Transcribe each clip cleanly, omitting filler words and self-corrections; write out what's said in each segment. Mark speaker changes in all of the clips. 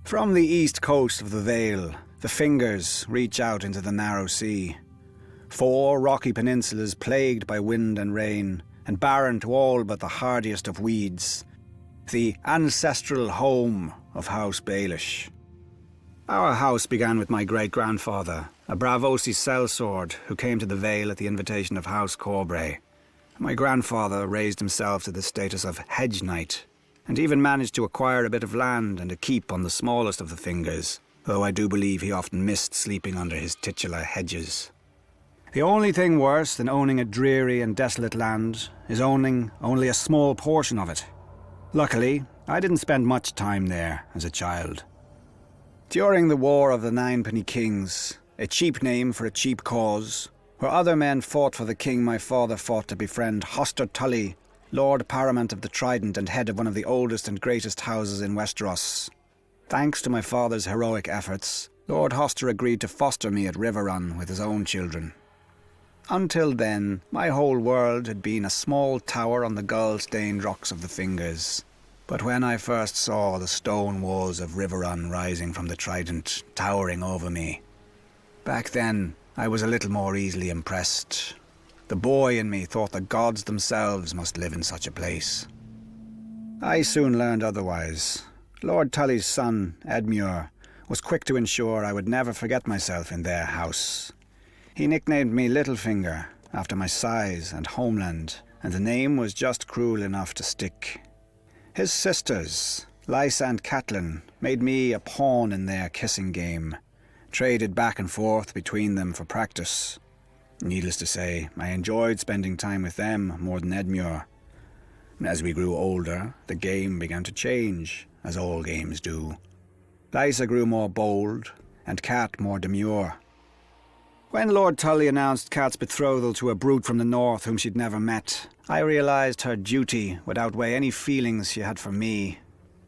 Speaker 1: From the east coast of the Vale, the fingers reach out into the narrow sea. 4 rocky peninsulas plagued by wind and rain, and barren to all but the hardiest of weeds. The ancestral home of House Beylish. Our house began with my great-grandfather, a Bravosi sellsword who came to the Vale at the invitation of House Corbray. My grandfather raised himself to the status of hedge knight, and even managed to acquire a bit of land and a keep on the smallest of the fingers, though I do believe he often missed sleeping under his titular hedges. The only thing worse than owning a dreary and desolate land is owning only a small portion of it. Luckily, I didn't spend much time there as a child. During the War of the Ninepenny Kings, a cheap name for a cheap cause, where other men fought for the king my father fought to befriend Hoster Tully, Lord Paramount of the Trident and head of one of the oldest and greatest houses in Westeros. Thanks to my father's heroic efforts, Lord Hoster agreed to foster me at Riverrun with his own children. Until then, my whole world had been a small tower on the gull-stained rocks of the Fingers. But when I first saw the stone walls of Riverrun rising from the Trident, towering over me, back then I was a little more easily impressed. The boy in me thought the gods themselves must live in such a place. I soon learned otherwise. Lord Tully's son, Edmure, was quick to ensure I would never forget myself in their house. He nicknamed me Littlefinger, after my size and homeland, and the name was just cruel enough to stick. His sisters, Lysa and Catelyn, made me a pawn in their kissing game, traded back and forth between them for practice. Needless to say, I enjoyed spending time with them more than Edmure. As we grew older, the game began to change, as all games do. Lysa grew more bold, and Cat more demure. When Lord Tully announced Cat's betrothal to a brute from the north whom she'd never met, I realized her duty would outweigh any feelings she had for me.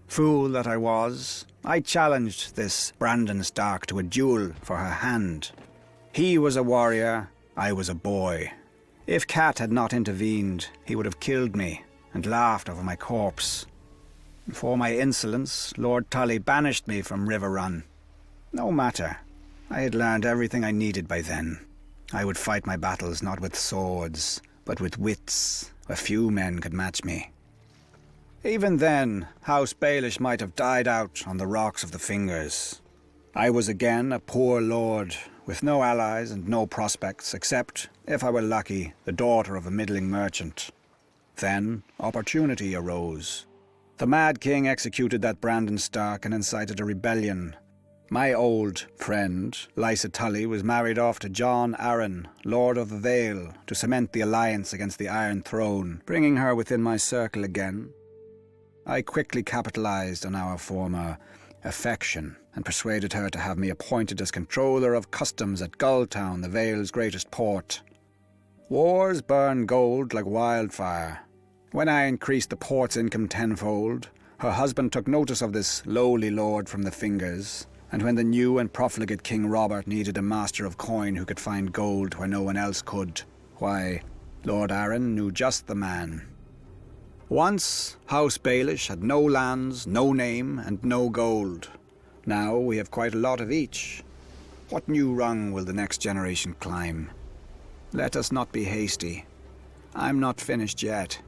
Speaker 1: Fool that I was, I challenged this Brandon Stark to a duel for her hand. He was a warrior, I was a boy. If Cat had not intervened, he would have killed me and laughed over my corpse. For my insolence, Lord Tully banished me from Riverrun. No matter. I had learned everything I needed by then. I would fight my battles not with swords, but with wits, where few men could match me. Even then, House Beylish might have died out on the rocks of the Fingers. I was again a poor lord, with no allies and no prospects, except, if I were lucky, the daughter of a middling merchant. Then, opportunity arose. The Mad King executed that Brandon Stark and incited a rebellion. My old friend, Lysa Tully, was married off to John Arryn, Lord of the Vale, to cement the alliance against the Iron Throne, bringing her within my circle again. I quickly capitalized on our former affection and persuaded her to have me appointed as controller of customs at Gulltown, the Vale's greatest port. Wars burn gold like wildfire. When I increased the port's income tenfold, her husband took notice of this lowly lord from the Fingers, and when the new and profligate King Robert needed a master of coin who could find gold where no one else could, why, Lord Arryn knew just the man. Once, House Beylish had no lands, no name, and no gold. Now we have quite a lot of each. What new rung will the next generation climb? Let us not be hasty. I'm not finished yet.